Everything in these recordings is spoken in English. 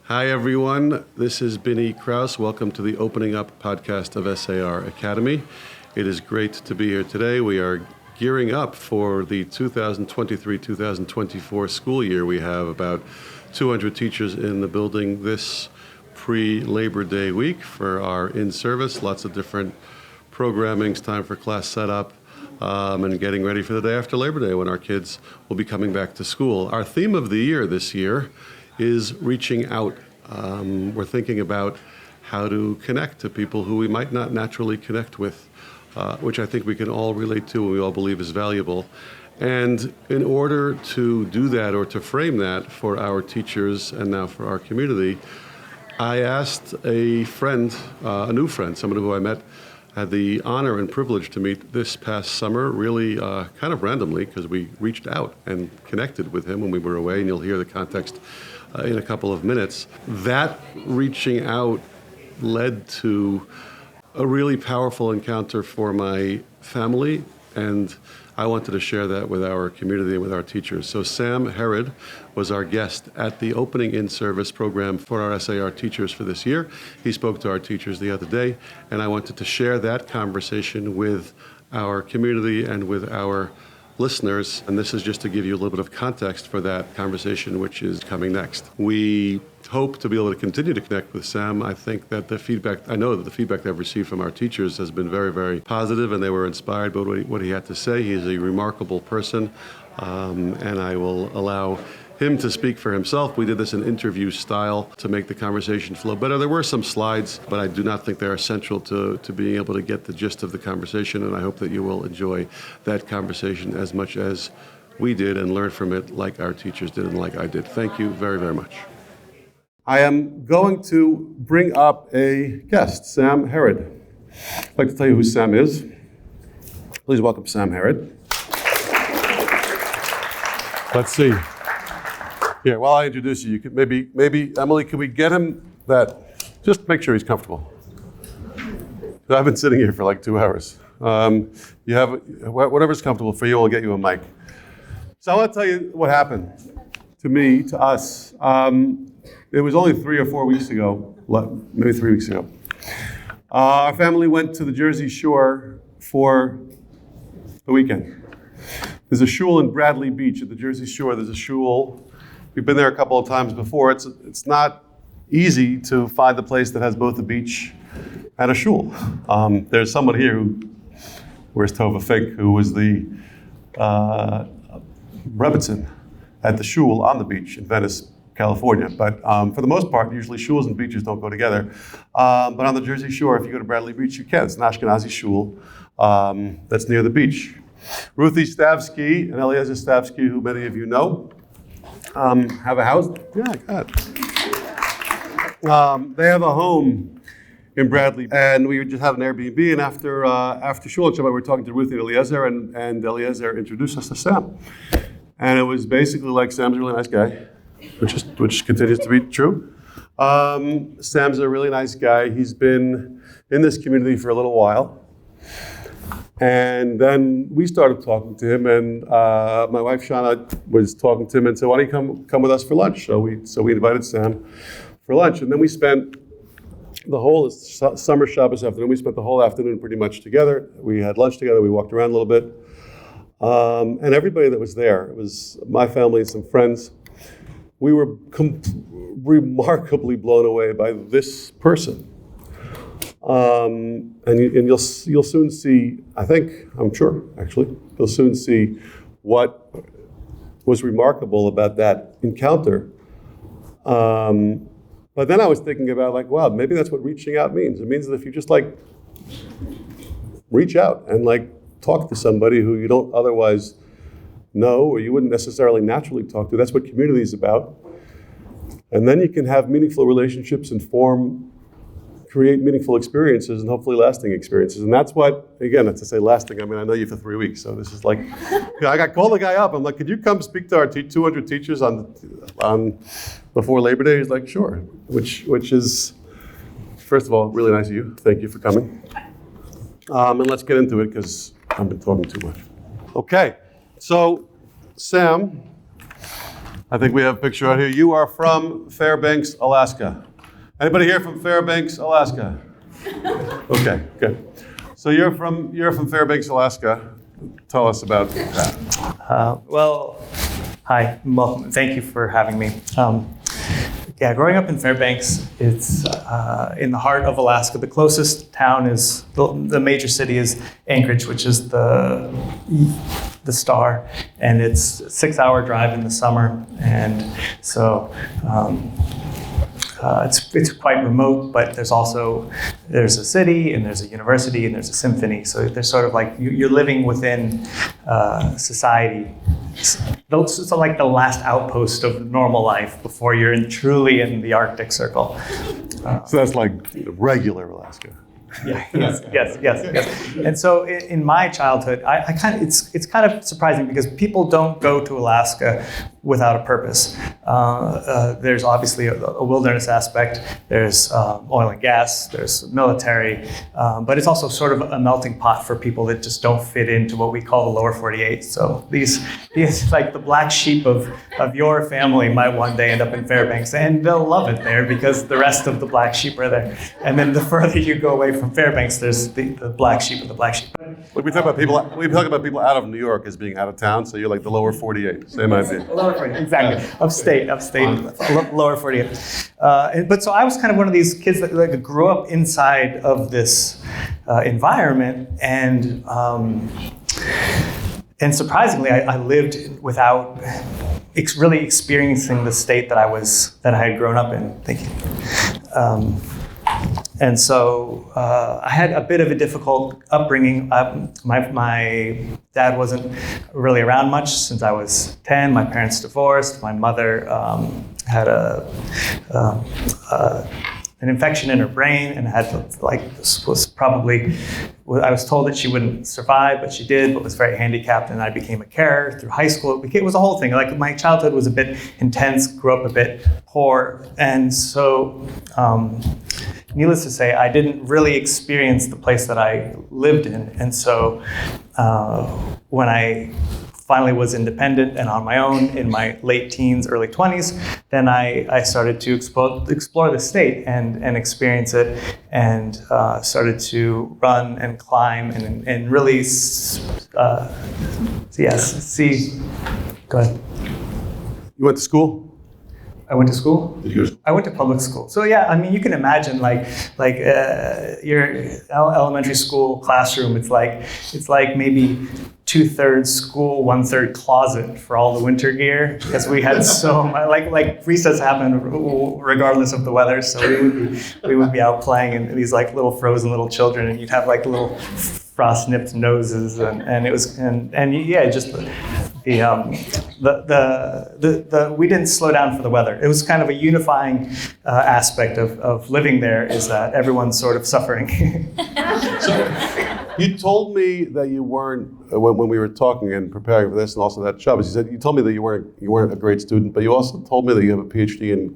Hi, everyone. This is Krauss. Welcome to the Opening Up podcast of SAR Academy. It is great to be here today. We are gearing up for the 2023-2024 school year. We have about 200 teachers in the building this pre-Labor Day week for our in-service. Lots of different programmings, time for class setup, and getting ready for the day after Labor Day when our kids will be coming back to school. Our theme of the year this year is reaching out. We're thinking about how to connect to people who we might not naturally connect with, which I think we can all relate to and we all believe is valuable. And in order to do that or to frame that for our teachers and now for our community, I asked a friend, a new friend, someone who I had the honor and privilege to meet this past summer, really kind of randomly, because we reached out and connected with him when we were away, and you'll hear the context in a couple of minutes. That reaching out led to a really powerful encounter for my family, and I wanted to share that with our community and with our teachers. So Sam Herreid was our guest at the opening in-service program for our SAR teachers for this year. He spoke to our teachers the other day, and I wanted to share that conversation with our community and with our listeners. And this is just to give you a little bit of context for that conversation, which is coming next. We hope to be able to continue to connect with Sam. I think that I know that the feedback I've received from our teachers has been very, very positive, and they were inspired by what he had to say. He is a remarkable person, and I will allow him to speak for himself. We did this in interview style to make the conversation flow better. There were some slides, but I do not think they're essential to being able to get the gist of the conversation, and I hope that you will enjoy that conversation as much as we did and learn from it like our teachers did and like I did. Thank you very, very much. I am going to bring up a guest, Sam Herreid. I'd like to tell you who Sam is. Please welcome Sam Herreid. Let's see. Here, while I introduce you, you could maybe Emily, can we get him that? Just make sure he's comfortable. I've been sitting here for like 2 hours. You have whatever's comfortable for you. I'll get you a mic. So I want to tell you what happened to me, to us. It was only 3 or 4 weeks ago, maybe 3 weeks ago. Our family went to the Jersey Shore for the weekend. There's a shul in Bradley Beach at the Jersey Shore. There's a shul. We've been there a couple of times before. It's not easy to find a place that has both a beach and a shul. There's someone here where's Tova Fink, who was the Rebbitzin at the shul on the beach in Venice, California. But for the most part, usually shuls and beaches don't go together. But on the Jersey Shore, if you go to Bradley Beach, you can. It's an Ashkenazi shul that's near the beach. Ruthie Stavsky and Eliezer Stavsky, who many of you know, have a house. Yeah, God. They have a home in Bradley, and we just had an Airbnb. And after shul and Shabbat, we were talking to Ruthie and Eliezer, and Eliezer introduced us to Sam. And it was basically like, Sam's a really nice guy, which continues to be true. Sam's a really nice guy. He's been in this community for a little while. And then we started talking to him, and my wife Shana was talking to him and said, "Why don't you come with us for lunch?" So we invited Sam for lunch, and then we spent the whole summer Shabbos afternoon. We spent the whole afternoon pretty much together. We had lunch together. We walked around a little bit, and everybody that was there, it was my family and some friends. We were remarkably blown away by this person. And you'll soon see, I'm sure, you'll soon see what was remarkable about that encounter. But then I was thinking about wow, maybe that's what reaching out means. It means that if you just reach out and talk to somebody who you don't otherwise know or you wouldn't necessarily naturally talk to, that's what community is about. And then you can have meaningful relationships and create meaningful experiences and hopefully lasting experiences. And that's what, again, to say lasting, I know you for 3 weeks, so this is I called the guy up. I'm like, could you come speak to our 200 teachers on before Labor Day? He's like, sure, which is, first of all, really nice of you. Thank you for coming. And let's get into it because I've been talking too much. Okay, so Sam I think we have a picture out here. You are from Fairbanks, Alaska. Anybody here from Fairbanks, Alaska? Okay, good. So you're from Fairbanks, Alaska. Tell us about that. Well, hi, welcome. Thank you for having me. Yeah, growing up in Fairbanks, it's in the heart of Alaska. The closest town is, the major city is Anchorage, which is the star, and it's a 6-hour drive in the summer. And so it's quite remote, but there's a city, and there's a university, and there's a symphony. So there's sort of like, you're living within society. It's like the last outpost of normal life before you're truly in the Arctic Circle. So that's like regular Alaska. Yeah. Yes. And so in my childhood, I kind of it's kind of surprising because people don't go to Alaska without a purpose. There's obviously a wilderness aspect. There's oil and gas. There's military, but it's also sort of a melting pot for people that just don't fit into what we call the lower 48. So these like the black sheep of your family might one day end up in Fairbanks, and they'll love it there because the rest of the black sheep are there. And then the further you go away from Fairbanks, there's the black sheep of the black sheep. Look, we talk about people out of New York as being out of town, so you're like the lower 48. Same idea. Lower 48, exactly. Upstate, lower 48. But so I was kind of one of these kids that like grew up inside of this environment, and surprisingly, I lived without really experiencing the state that I had grown up in. Thank you. And so I had a bit of a difficult upbringing. My dad wasn't really around much since I was 10. My parents divorced. My mother had an infection in her brain and had I was told that she wouldn't survive, but she did, but was very handicapped, and I became a carer through high school. It was a whole thing. Like, my childhood was a bit intense, grew up a bit poor, and so needless to say, I didn't really experience the place that I lived in. And so when I finally was independent and on my own in my late teens, early 20s, then I started to explore the state and experience it, and started to run and climb and really see. Go ahead. You went to school? I went to school. Did you go to school? I went to public school. So yeah, I mean, you can imagine your elementary school classroom. It's like maybe 2/3 school, 1/3 closet for all the winter gear, because we had so much, like recess happened regardless of the weather. So we would be out playing, and these like little frozen little children, and you'd have like little frost nipped noses, and it was just we didn't slow down for the weather. It was kind of a unifying aspect of living there, is that everyone's sort of suffering. So, you told me that you weren't, when we were talking and preparing for this, and also that job, you told me that you weren't a great student, but you also told me that you have a PhD in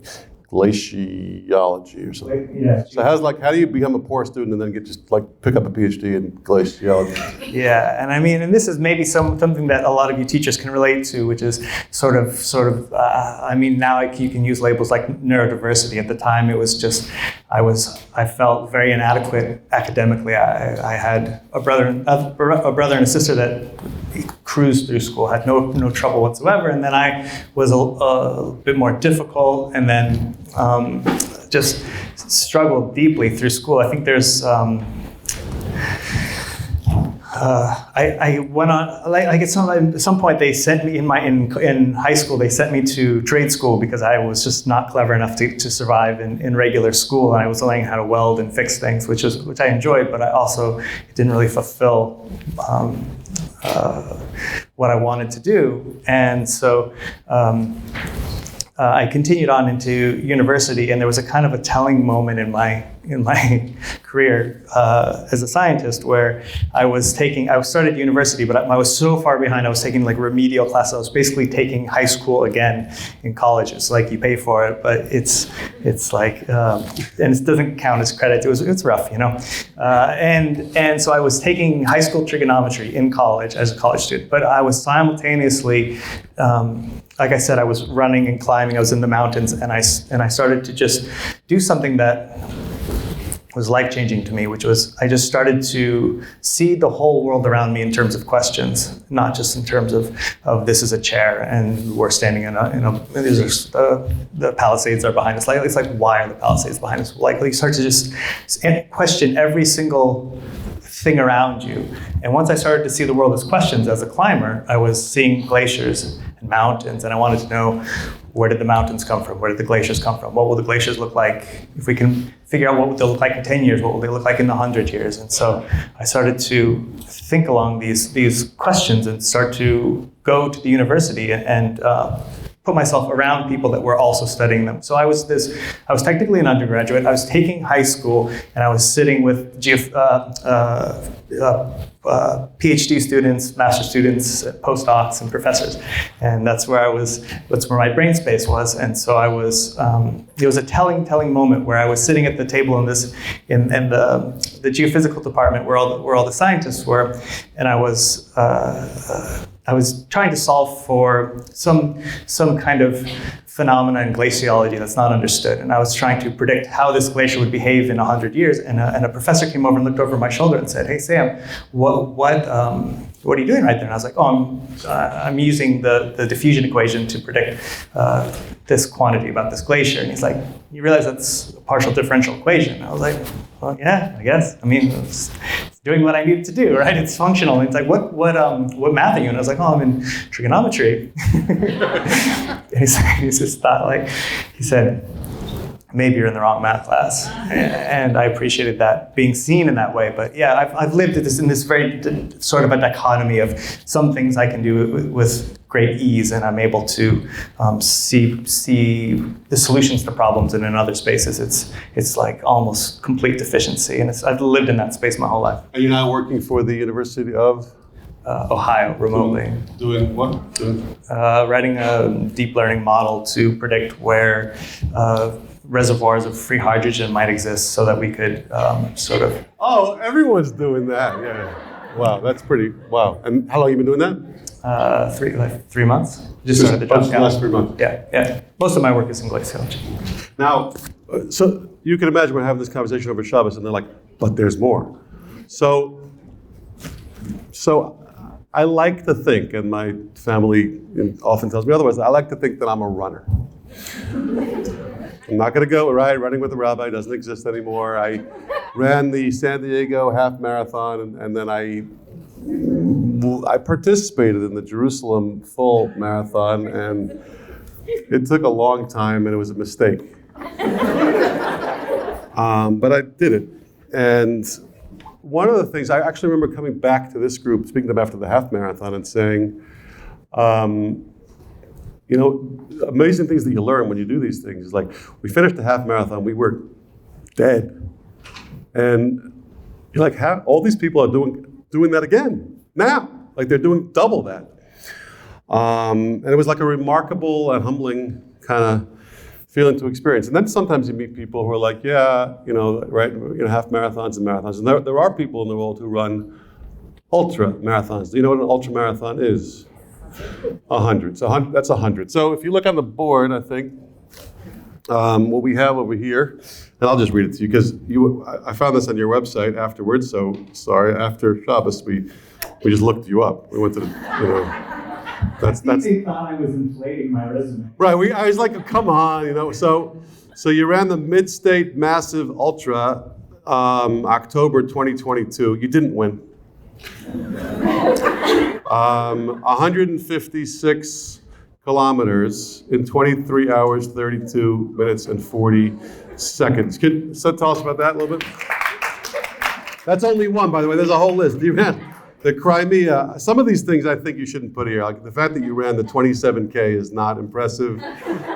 glaciology or something. Yeah. So how do you become a poor student and then pick up a PhD in glaciology? Yeah, and I mean, and this is maybe something that a lot of you teachers can relate to, which is sort of. I mean, now you can use labels like neurodiversity. At the time, it was just I felt very inadequate academically. I had a brother and a sister that cruised through school, had no trouble whatsoever, and then I was a bit more difficult, and then just struggled deeply through school. I think there's I went on, like at some point they sent me in high school, they sent me to trade school because I was just not clever enough to survive in regular school, and I was learning how to weld and fix things, which I enjoyed, but I also didn't really fulfill what I wanted to do. And so I continued on into university, and there was a kind of a telling moment in my career as a scientist where I started university, but I was so far behind. I was taking like remedial classes. I was basically taking high school again in college. It's like you pay for it, but it's like and it doesn't count as credit. It's rough, you know. And so I was taking high school trigonometry in college as a college student, but I was simultaneously like I said, I was running and climbing. I was in the mountains, and I started to just do something that was life-changing to me, which was I just started to see the whole world around me in terms of questions, not just in terms of this is a chair and we're standing in the Palisades are behind us. Like, it's like, why are the Palisades behind us? Like you start to just question every single thing around you. And once I started to see the world as questions as a climber, I was seeing glaciers and mountains, and I wanted to know, where did the mountains come from? Where did the glaciers come from? What will the glaciers look like? If we can figure out what they'll look like in 10 years, what will they look like in 100 years? And so I started to think along these questions and start to go to the university and put myself around people that were also studying them. So I was technically an undergraduate. I was taking high school, and I was sitting with PhD students, master students, postdocs, and professors, and that's where my brain space was. And so I was. It was a telling moment where I was sitting at the table in the geophysical department where all the scientists were, and I was trying to solve for some kind of phenomena in glaciology that's not understood. And I was trying to predict how this glacier would behave in 100 years. And a professor came over and looked over my shoulder and said, "Hey, Sam, what are you doing right there?" And I was like, I'm using the diffusion equation to predict this quantity about this glacier. And he's like, "You realize that's a partial differential equation?" And I was like, "Well, yeah, I guess. I mean, it's doing what I need to do, right? It's functional." And it's like, what math are you? And I was like, "Oh, I'm in trigonometry." And he said, "Maybe you're in the wrong math class." And I appreciated that, being seen in that way. But yeah, I've lived in this very sort of a dichotomy of some things I can do with great ease, and I'm able to see the solutions to problems, and in other spaces it's like almost complete deficiency. And I've lived in that space my whole life. And you're now working for the University of? Ohio, remotely. Doing what? Writing a deep learning model to predict where reservoirs of free hydrogen might exist, so that we could sort of... Oh, everyone's doing that, yeah. Wow, that's pretty, wow. And how long have you been doing that? 3 months. Just started the job. The last 3 months? Yeah. Most of my work is in glaciology. Now, so you can imagine we're having this conversation over Shabbos, and they're like, but there's more. So I like to think, and my family often tells me otherwise, I like to think that I'm a runner. I'm not going to go, right? Running with the Rabbi doesn't exist anymore. I ran the San Diego half marathon, and then I participated in the Jerusalem full marathon, and it took a long time, and it was a mistake. But I did it. And one of the things, I actually remember coming back to this group, speaking to them after the half marathon, and saying, amazing things that you learn when you do these things. Is like, we finished the half marathon, we were dead. And you're like, all these people are doing that again now. Like, they're doing double that. And it was like a remarkable and humbling kind of feeling to experience. And then sometimes you meet people who are like, half marathons and marathons. And there are people in the world who run ultra marathons. Do you know what an ultra marathon is? 100. So that's 100. So if you look on the board, I think, what we have over here, and I'll just read it to you, because I found this on your website afterwards, so sorry, after Shabbos, we just looked you up. We went to that's they thought I was inflating my resume. Right, I was like, come on, So you ran the Mid-State Massive Ultra, October 2022. You didn't win. 156 kilometers in 23 hours, 32 minutes, and 40 seconds. So tell us about that a little bit. That's only one, by the way. There's a whole list. You ran the Crimea. Some of these things I think you shouldn't put here. Like the fact that you ran the 27K is not impressive.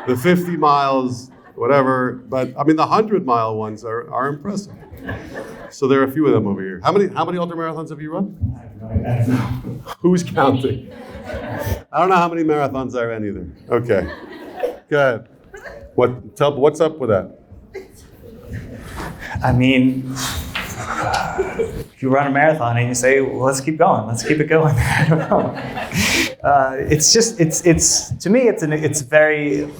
The 50 miles, whatever. But I mean, the 100-mile ones are impressive. So there are a few of them over here. How many ultramarathons have you run? I have no idea. Who's counting? I don't know how many marathons I ran either. Okay. Go ahead. What's up with that? I mean, you run a marathon and you say, well, let's keep going, let's keep it going. I don't know. It's just, it's to me, it's very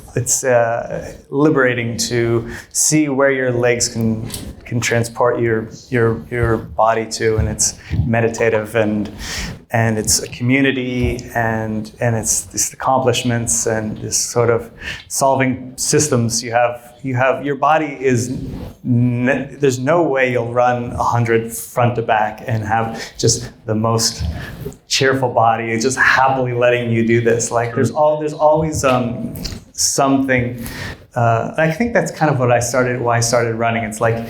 liberating to see where your legs can transport your body to, and it's meditative and it's a community and it's these accomplishments and this sort of solving systems. You have your body is there's no way you'll run 100 front to back and have just the most cheerful body. It's just happily letting you do this. Like there's always something. I think that's kind of why I started running. It's like,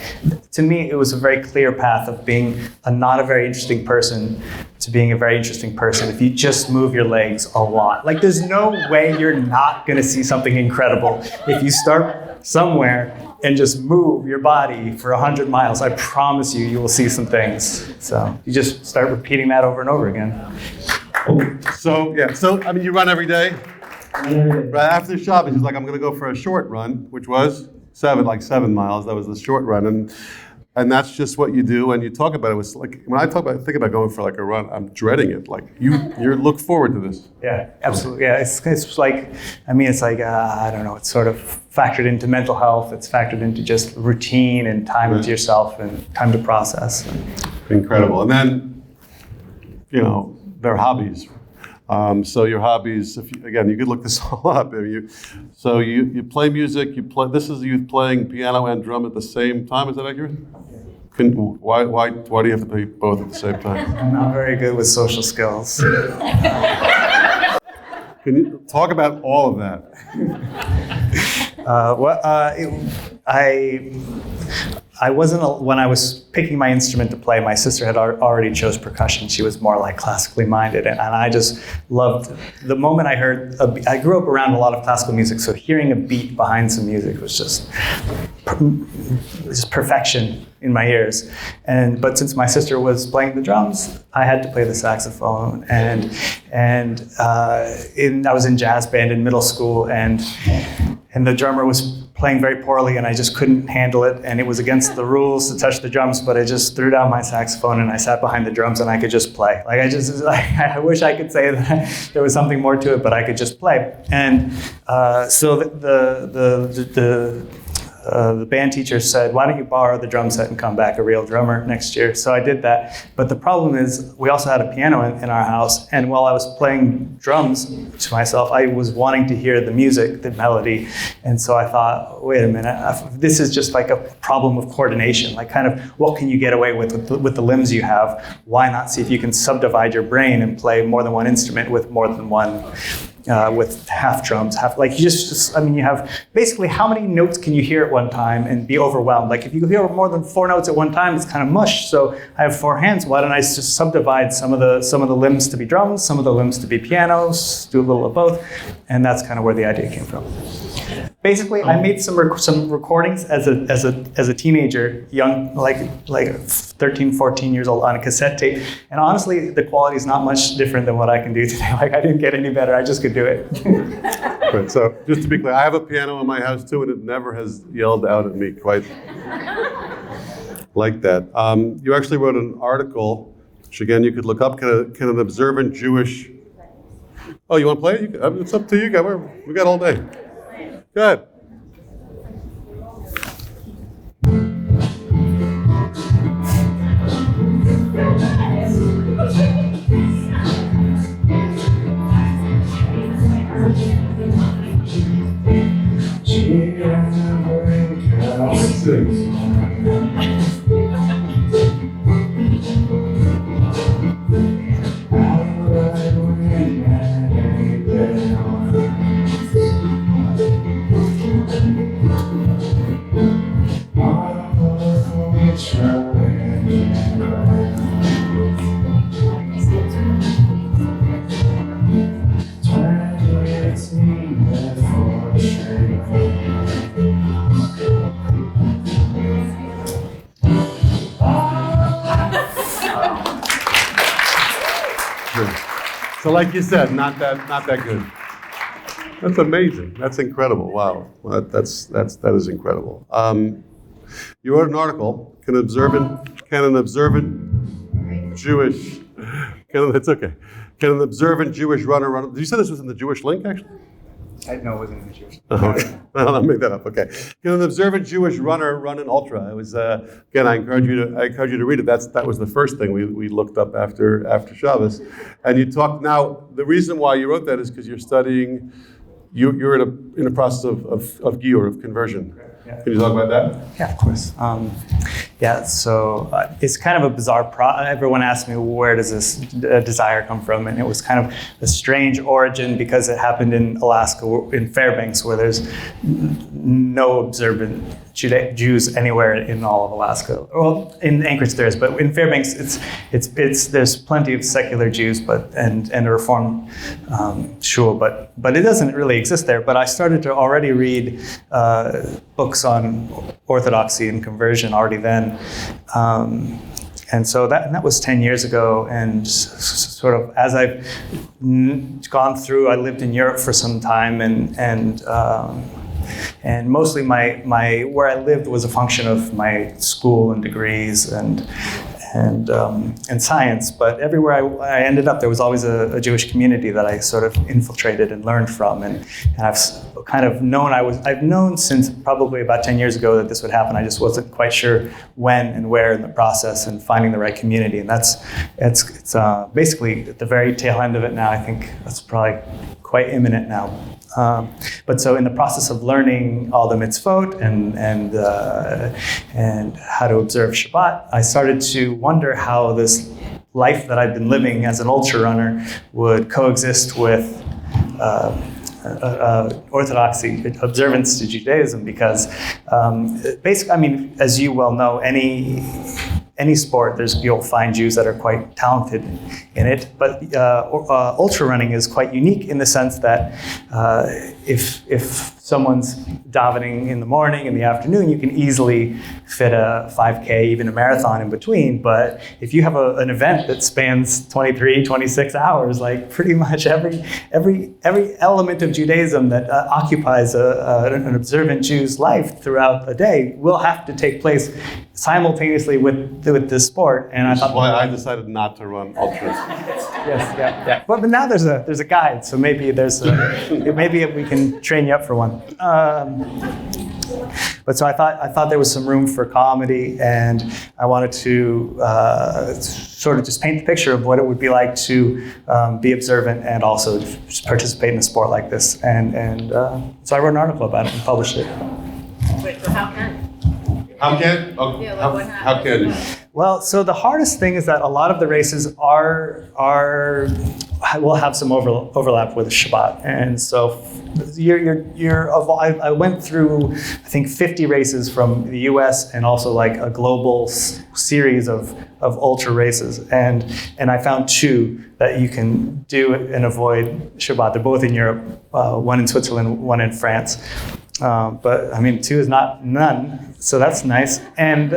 to me, it was a very clear path of being not a very interesting person to being a very interesting person if you just move your legs a lot. Like there's no way you're not going to see something incredible if you start somewhere and just move your body for 100 miles. I promise you will see some things. So you just start repeating that over and over again. So I mean, you run every day? Right after Shabbos, he's like, I'm going to go for a short run, which was 7 miles. That was the short run, and that's just what you do. And you talk about it. It's like when I think about going for like a run, I'm dreading it. Like you look forward to this. Yeah, absolutely. Yeah, it's like, I mean, it's like I don't know. It's sort of factored into mental health. It's factored into just routine and time with yourself and time to process. Incredible. And then, their hobbies. So your hobbies, you could look this all up. I mean, you play music. This is you playing piano and drum at the same time. Is that accurate? Why do you have to play both at the same time? I'm not very good with social skills. Can you talk about all of that? I wasn't, when I was picking my instrument to play, my sister had already chose percussion. She was more like classically minded, and I just loved the moment I heard, I grew up around a lot of classical music, so hearing a beat behind some music was just perfection in my ears. But since my sister was playing the drums, I had to play the saxophone, and I was in jazz band in middle school, and the drummer was playing very poorly, and I just couldn't handle it, and it was against the rules to touch the drums, but I just threw down my saxophone and I sat behind the drums and I could just play. I wish I could say that there was something more to it, but I could just play. And so the band teacher said, why don't you borrow the drum set and come back a real drummer next year? So I did that. But the problem is we also had a piano in our house. And while I was playing drums to myself, I was wanting to hear the music, the melody. And so I thought, wait a minute, this is just like a problem of coordination. Like kind of what can you get away with the limbs you have? Why not see if you can subdivide your brain and play more than one instrument with more than one with half drums, you have basically how many notes can you hear at one time and be overwhelmed? Like if you hear more than 4 notes at one time, it's kind of mush. So I have 4 hands. Why don't I just subdivide some of the limbs to be drums, some of the limbs to be pianos, do a little of both, and that's kind of where the idea came from. Basically, I made some recordings as a teenager, young, like 13, 14 years old, on a cassette tape. And honestly, the quality is not much different than what I can do today. Like I didn't get any better. I just could do it. Right, so just to be clear, I have a piano in my house too, and it never has yelled out at me quite like that. You actually wrote an article, which again you could look up. Can an observant Jewish? Oh, you want to play it? It's up to you guys. We got all day. Good. So like you said, not that good. That's amazing. That's incredible. Wow. That is incredible. You wrote an article. Can an observant Jewish? It's okay. Can an observant Jewish runner run? Did you say this was in the Jewish link actually? I know it wasn't in the Jewish. Oh, okay. I'll make that up. Okay. Can an observant Jewish runner run an ultra? It was again. I encourage you to read it. That was the first thing we looked up after Shabbos, and you talked. Now the reason why you wrote that is because you're studying. You're in a process of giyur, of conversion. Yeah. Can you talk about that? Yeah, of course. So it's kind of a bizarre everyone asks me, where does this desire come from? And it was kind of a strange origin because it happened in Alaska, in Fairbanks, where there's no observant Jews anywhere in all of Alaska. Well, in Anchorage there is, but in Fairbanks it's there's plenty of secular Jews, and a Reform shul, but it doesn't really exist there. But I started to already read books on Orthodoxy and conversion already then. And so that was 10 years ago, and sort of as I've gone through, I lived in Europe for some time, and mostly my where I lived was a function of my school and degrees and science. But everywhere I ended up, there was always a Jewish community that I sort of infiltrated and learned from. And I've kind of known I've known since probably about 10 years ago that this would happen. I just wasn't quite sure when and where in the process, and finding the right community. And it's basically at the very tail end of it now. I think that's probably quite imminent now. But so in the process of learning all the mitzvot and how to observe Shabbat, I started to wonder how this life that I've been living as an ultra runner would coexist with orthodoxy, observance to Judaism, because basically, I mean, as you well know, any sport, you'll find Jews that are quite talented in it, but ultra running is quite unique in the sense that if someone's davening in the morning, in the afternoon, you can easily fit a 5K, even a marathon in between. But if you have an event that spans 23, 26 hours, like pretty much every element of Judaism that occupies an observant Jew's life throughout a day will have to take place simultaneously with this sport. And I thought, why I decided not to run ultras. Yes, yeah. But now there's a guide, so maybe maybe we can train you up for one. But so I thought there was some room for comedy, and I wanted to sort of just paint the picture of what it would be like to be observant and also just participate in a sport like this. And so I wrote an article about it and published it. Wait, so how can? How can? Oh, Yeah, like what how can you? Well, so the hardest thing is that a lot of the races will have some overlap with Shabbat, and so I went through I think 50 races from the U.S. and also like a global series of ultra races, and I found two that you can do and avoid Shabbat. They're both in Europe, one in Switzerland, one in France. But I mean, two is not none, so that's nice. And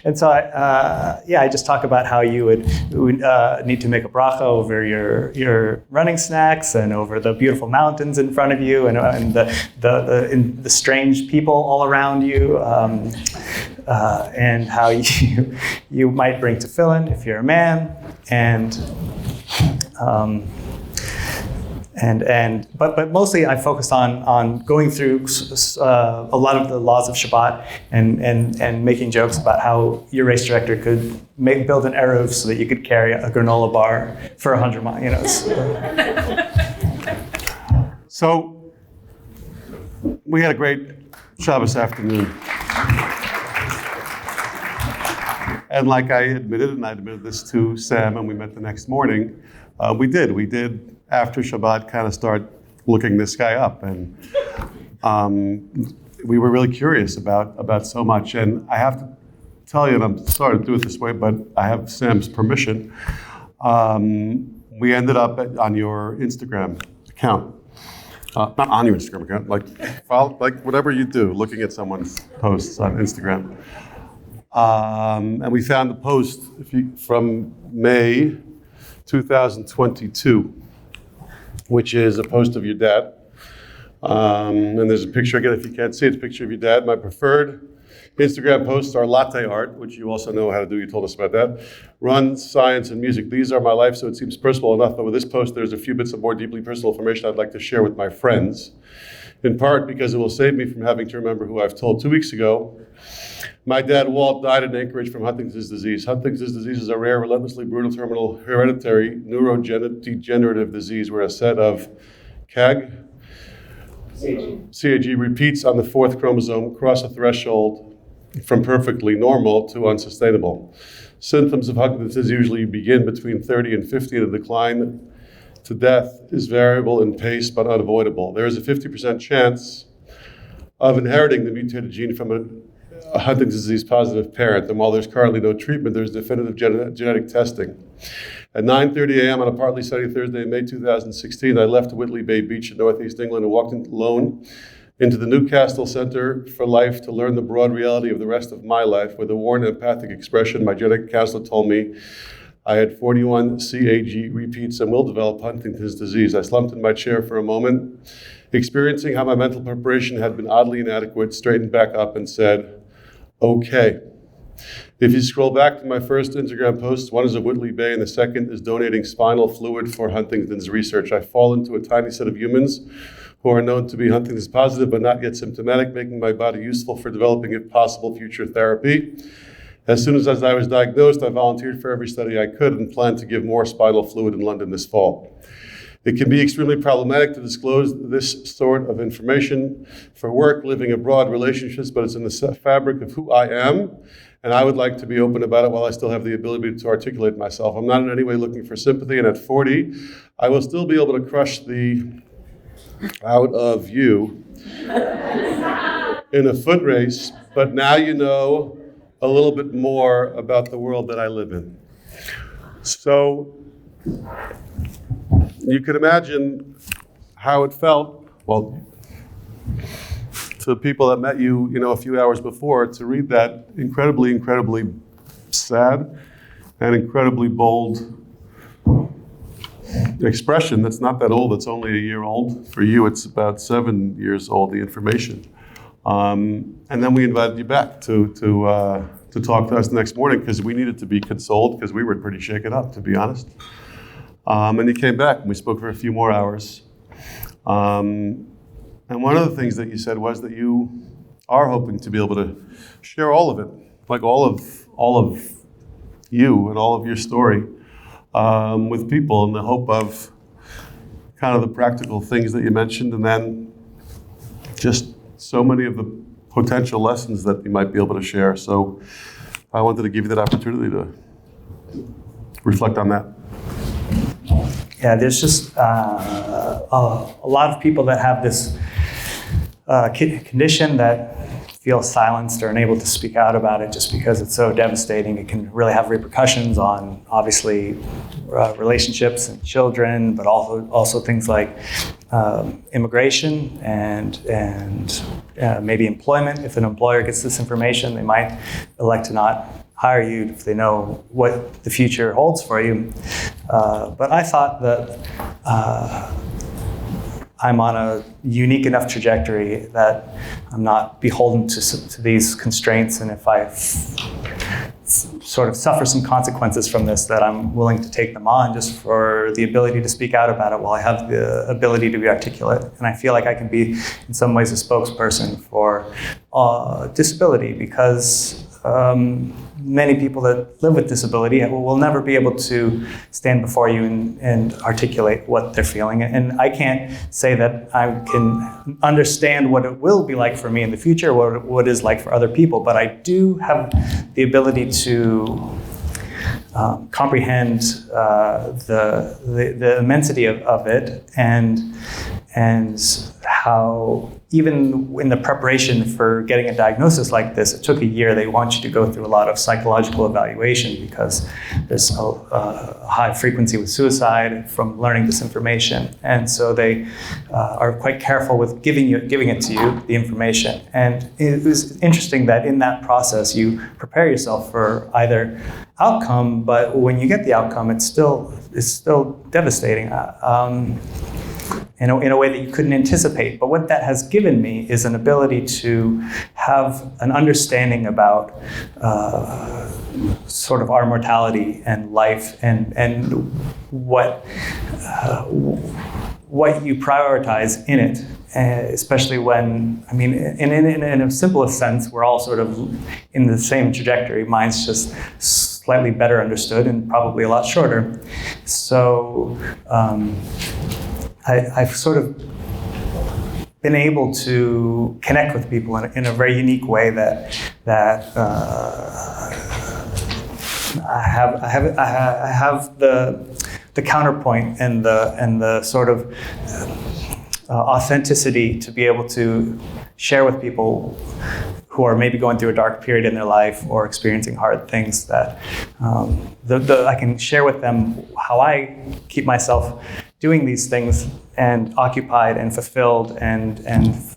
and so I just talk about how you would need to make a bracha over your running snacks and over the beautiful mountains in front of you and the strange people all around you, and how you might bring tefillin if you're a man, but mostly I focused on going through a lot of the laws of Shabbat and making jokes about how your race director could build an eruv so that you could carry a granola bar for 100 miles. So we had a great Shabbos afternoon. And like I admitted, and I admitted this to Sam, and we met the next morning, we did after Shabbat kind of start looking this guy up, and we were really curious about so much. And I have to tell you, and I'm sorry to do it this way, but I have Sam's permission. We ended up on your Instagram account, not on your Instagram account, like whatever you do, looking at someone's posts on Instagram. And we found the post from May 2022, which is a post of your dad, And there's a picture, again, if you can't see it, it's a picture of your dad. My preferred Instagram posts are latte art, which you also know how to do. You told us about that. Run, science, and music. These are my life, so it seems personal enough. But with this post, there's a few bits of more deeply personal information I'd like to share with my friends, in part because it will save me from having to remember who I've told. 2 weeks ago, my dad, Walt, died in Anchorage from Huntington's disease. Huntington's disease is a rare, relentlessly brutal, terminal, hereditary neurodegenerative disease where a set of CAG repeats on the fourth chromosome cross a threshold from perfectly normal to unsustainable. Symptoms of Huntington's disease usually begin between 30 and 50, and the decline to death is variable in pace but unavoidable. There is a 50% chance of inheriting the mutated gene from a Huntington's disease positive parent, and while there's currently no treatment, there's definitive genetic testing. At 9:30 a.m. on a partly sunny Thursday in May 2016, I left Whitley Bay Beach in Northeast England and walked alone into the Newcastle Center for Life to learn the broad reality of the rest of my life. With a worn empathic expression, my genetic counselor told me I had 41 CAG repeats and will develop Huntington's disease. I slumped in my chair for a moment, experiencing how my mental preparation had been oddly inadequate, straightened back up and said, okay. If you scroll back to my first Instagram posts, one is of Whitley Bay and the second is donating spinal fluid for Huntington's research. I fall into a tiny set of humans who are known to be Huntington's positive but not yet symptomatic, making my body useful for developing, if possible, future therapy. As soon as I was diagnosed, I volunteered for every study I could and plan to give more spinal fluid in London this fall. It can be extremely problematic to disclose this sort of information for work, living abroad, relationships, but it's in the fabric of who I am, and I would like to be open about it while I still have the ability to articulate myself. I'm not in any way looking for sympathy, and at 40, I will still be able to crush the out of you in a foot race, but now you know a little bit more about the world that I live in. So you can imagine how it felt, well, to people that met you, a few hours before, to read that incredibly sad and incredibly bold expression that's not that old, it's only a year old. For you, it's about 7 years old, the information. And then we invited you back to talk to us the next morning because we needed to be consoled because we were pretty shaken up, to be honest. And you came back and we spoke for a few more hours. And one of the things that you said was that you are hoping to be able to share all of it, like all of you and all of your story with people in the hope of kind of the practical things that you mentioned, and then just so many of the potential lessons that you might be able to share. So I wanted to give you that opportunity to reflect on that. Yeah, there's just a lot of people that have this condition that feel silenced or unable to speak out about it just because it's so devastating. It can really have repercussions on, obviously, relationships and children, but also things like immigration and maybe employment. If an employer gets this information, they might elect to not hire you if they know what the future holds for you. But I thought that I'm on a unique enough trajectory that I'm not beholden to these constraints, and if I sort of suffer some consequences from this, that I'm willing to take them on just for the ability to speak out about it while I have the ability to be articulate. And I feel like I can be, in some ways, a spokesperson for disability, because many people that live with disability will never be able to stand before you and articulate what they're feeling. And I can't say that I can understand what it will be like for me in the future, what it is like for other people, but I do have the ability to comprehend the immensity of it, and how even in the preparation for getting a diagnosis like this, it took a year. They want you to go through a lot of psychological evaluation because there's a high frequency with suicide from learning this information. And so they are quite careful with giving it to you, the information. And it was interesting that in that process, you prepare yourself for either outcome, but when you get the outcome, it's still devastating. in a way that you couldn't anticipate. But what that has given me is an ability to have an understanding about sort of our mortality and life and what you prioritize in it. Especially when, I mean, in a simplest sense, we're all sort of in the same trajectory. Mine's just slightly better understood and probably a lot shorter. So I've sort of been able to connect with people in a very unique way that I have the counterpoint and the sort of authenticity to be able to share with people who are maybe going through a dark period in their life or experiencing hard things, that I can share with them how I keep myself doing these things and occupied and fulfilled and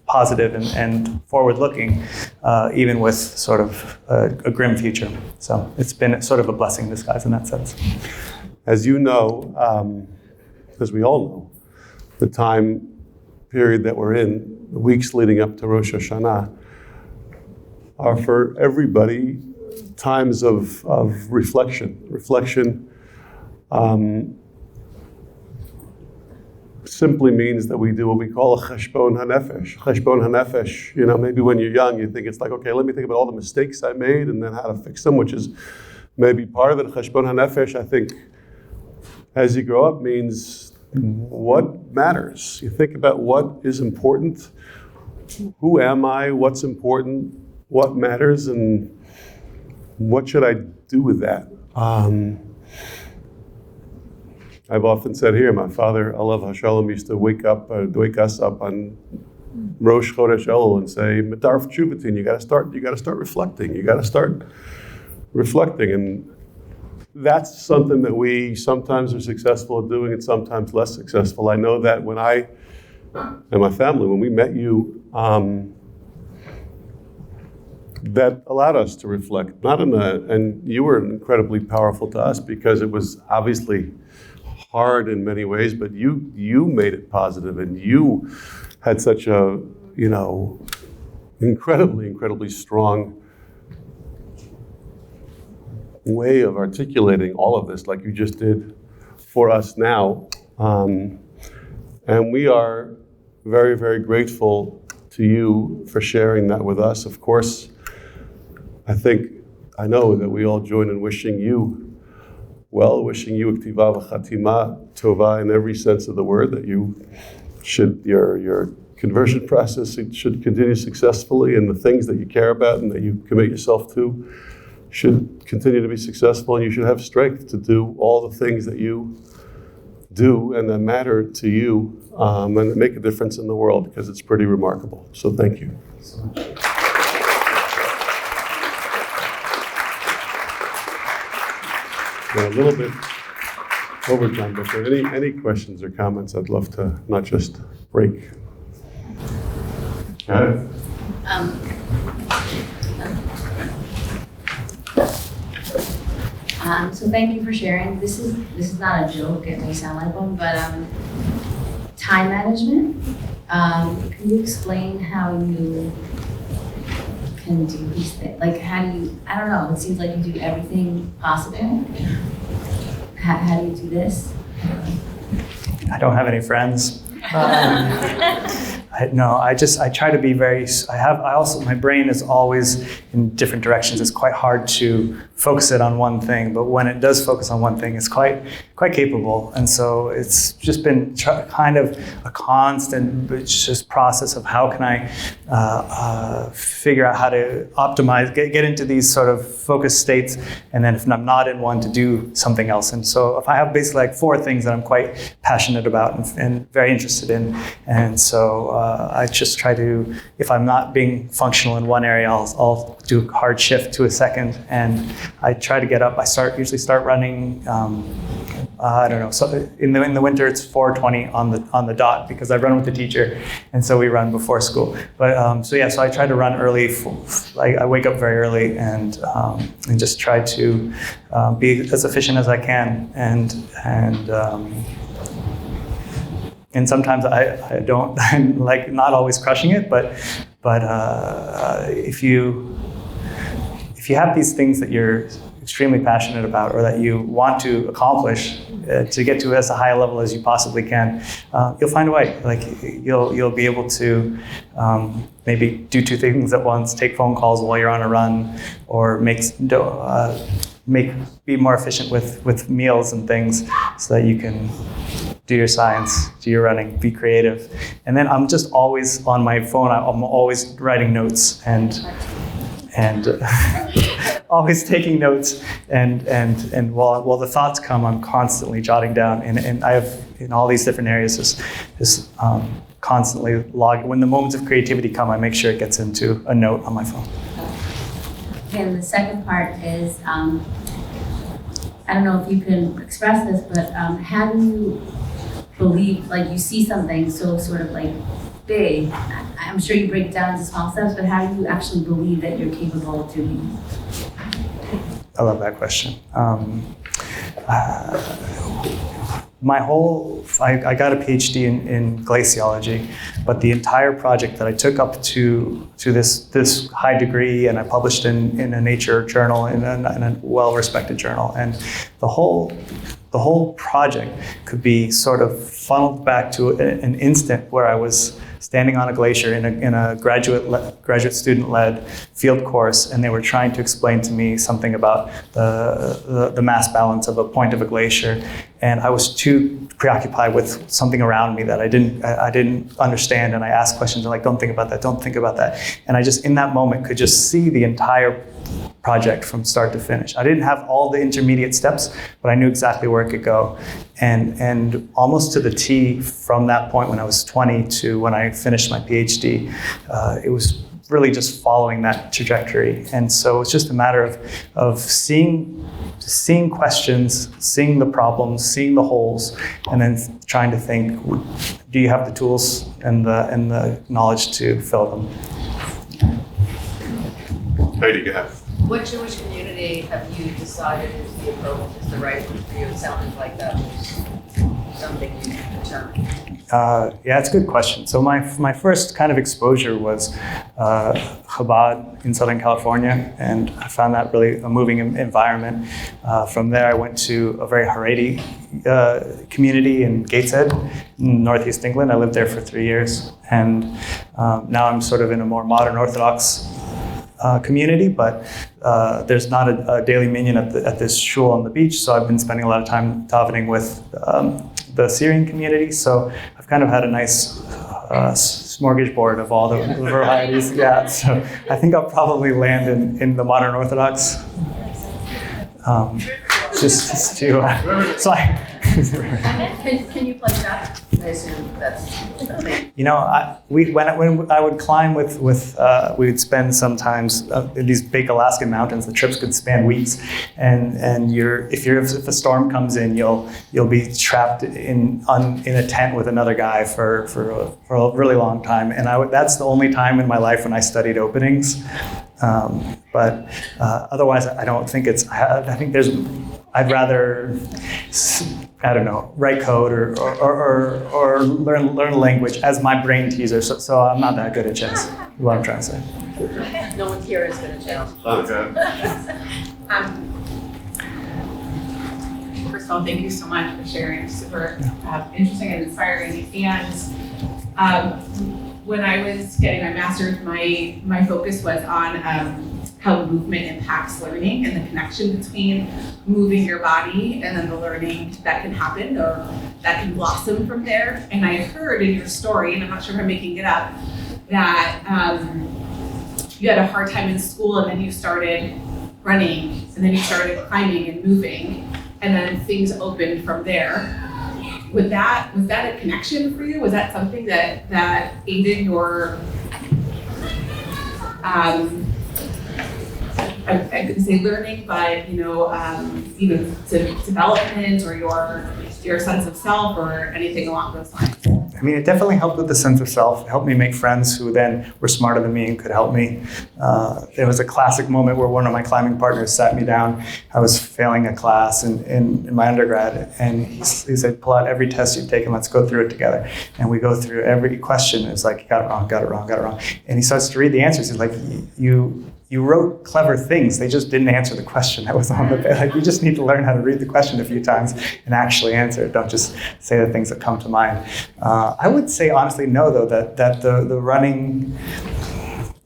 positive and forward-looking, even with sort of a grim future. So it's been sort of a blessing in disguise in that sense. As you know, as we all know, the time period that we're in, the weeks leading up to Rosh Hashanah, are for everybody times of reflection. Reflection simply means that we do what we call a cheshbon hanefesh. Cheshbon hanefesh, you know, maybe when you're young, you think it's like, okay, let me think about all the mistakes I made and then how to fix them, which is maybe part of it. Cheshbon hanefesh, I think, as you grow up, means what matters. You think about what is important. Who am I? What's important? What matters? And what should I do with that? I've often said here, my father, Alav Hashalom, used to wake us up on Rosh Chodesh Elul and say, "Medarf Tshuvatin, you got to start reflecting. You got to start reflecting." And that's something that we sometimes are successful at doing and sometimes less successful. I know that when I and my family, when we met you, that allowed us to reflect. And you were incredibly powerful to us because it was obviously hard in many ways, but you made it positive, and you had such a, incredibly strong way of articulating all of this, like you just did for us now. And we are very, very grateful to you for sharing that with us. Of course, I know that we all join in wishing you well, wishing you ktiva v'chatima tova in every sense of the word, that your conversion process should continue successfully, and the things that you care about and that you commit yourself to should continue to be successful, and you should have strength to do all the things that you do and that matter to you, and that make a difference in the world, because it's pretty remarkable. So thank you. So much. A little bit over time, but if there are any questions or comments, I'd love to not just break. Got it? So thank you for sharing. This is not a joke, it may sound like one, but time management. Can you explain how you can do these things? Like, how do you, I don't know, it seems like you do everything possible. How do you do this? I don't have any friends. I try to be very, my brain is always in different directions. It's quite hard to focus it on one thing, but when it does focus on one thing, it's quite capable. And so it's just been kind of a constant just process of how can I figure out how to optimize, get into these sort of focus states, and then if I'm not in one, to do something else. And so if I have basically like 4 things that I'm quite passionate about and very interested in, and so I just try to, if I'm not being functional in one area, I'll do a hard shift to a second, and I try to get up. I usually start running. I don't know. So in the winter, it's 4:20 on the dot because I run with the teacher, and so we run before school. But so I try to run early. I wake up very early and just try to be as efficient as I can, and and sometimes I don't, I'm like not always crushing it, but if you have these things that you're extremely passionate about or that you want to accomplish to get to as a high level as you possibly can, you'll find a way. Like you'll be able to maybe do two things at once: take phone calls while you're on a run, or be more efficient with meals and things, so that you can do your science, do your running, be creative. And then I'm just always on my phone. I'm always writing notes and always taking notes, and while the thoughts come, I'm constantly jotting down, and I have in all these different areas just constantly log. When the moments of creativity come, I make sure it gets into a note on my phone. And the second part is, I don't know if you can express this, but how do you believe, like you see something so sort of like big, I'm sure you break it down into small steps, but how do you actually believe that you're capable of doing? I love that question. I got a PhD in glaciology, but the entire project that I took up to this high degree, and I published in a nature journal, in a well-respected journal, and the whole project could be sort of funneled back to an instant where I was standing on a glacier in a graduate student-led field course, and they were trying to explain to me something about the mass balance of a point of a glacier, and I was too preoccupied with something around me that I didn't understand, and I asked questions like, don't think about that, and I just in that moment could just see the entire project from start to finish. I didn't have all the intermediate steps, but I knew exactly where it could go. And almost to the T from that point when I was 20 to when I finished my PhD, it was really just following that trajectory. And so it's just a matter of seeing questions, seeing the problems, seeing the holes, and then trying to think, do you have the tools and the knowledge to fill them? Heidi, go ahead. What Jewish community have you decided is the approach is the right one for you? It sounded like that was something you determined. Yeah, it's a good question. So my first kind of exposure was Chabad in Southern California, and I found that really a moving environment. From there, I went to a very Haredi community in Gateshead, in Northeast England. I lived there for 3 years, and now I'm sort of in a more modern Orthodox community, but there's not a daily minyan at this shul on the beach, so I've been spending a lot of time davening with the Syrian community, so I've kind of had a nice smorgasbord of all the varieties. Yeah, so I think I'll probably land in the modern Orthodox. Just to so Can you play that? I assume that's. You know, when I would climb with we would spend sometimes in these big Alaskan mountains. The trips could span weeks, and if a storm comes in, you'll be trapped in a tent with another guy for a really long time. And that's the only time in my life when I studied openings. But otherwise, I don't think it's. I think I'd rather, I don't know, write code or learn a language as my brain teaser. So I'm not that good at chess. Is what I'm trying to say. No one here is good at chess. Okay. First of all, thank you so much for sharing. Super interesting and inspiring. And when I was getting my master's, my focus was on how movement impacts learning and the connection between moving your body and then the learning that can happen or that can blossom from there. And I heard in your story, and I'm not sure if I'm making it up, that you had a hard time in school and then you started running and then you started climbing and moving and then things opened from there. Was that a connection for you? Was that something that aided your I could say learning, but to development or your sense of self or anything along those lines? mean, it definitely helped with the sense of self. It helped me make friends who then were smarter than me and could help me. There was a classic moment where one of my climbing partners sat me down. I was failing a class in my undergrad, and he said, pull out every test you've taken, let's go through it together. And we go through every question. It's like, got it wrong, got it wrong, got it wrong. And he starts to read the answers. He's like, you wrote clever things. They just didn't answer the question that was on the page. Like, you just need to learn how to read the question a few times and actually answer it. Don't just say the things that come to mind. I would say honestly no, though, that the running,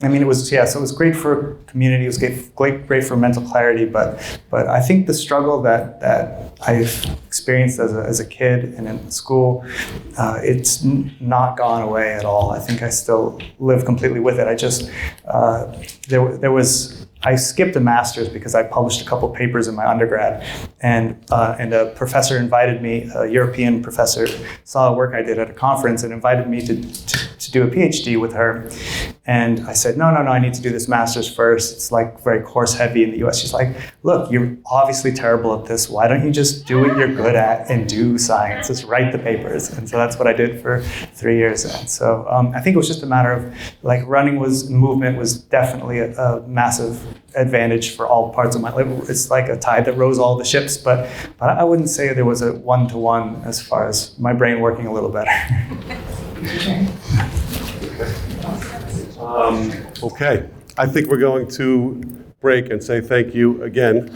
I mean, it was great for community. It was great for mental clarity. But I think the struggle that I've experienced as a kid and in school, it's not gone away at all. I think I still live completely with it. I just I skipped a master's because I published a couple papers in my undergrad, and a professor invited me. A European professor saw work I did at a conference and invited me to do a PhD with her. And I said, no, I need to do this master's first. It's like very course heavy in the US. She's like, look, you're obviously terrible at this. Why don't you just do what you're good at and do science? Just write the papers. And so that's what I did for 3 years. And so I think it was just a matter of like movement was definitely a massive advantage for all parts of my life. It's like a tide that rose all the ships, but I wouldn't say there was a one-to-one as far as my brain working a little better. Okay, I think we're going to break and say thank you again.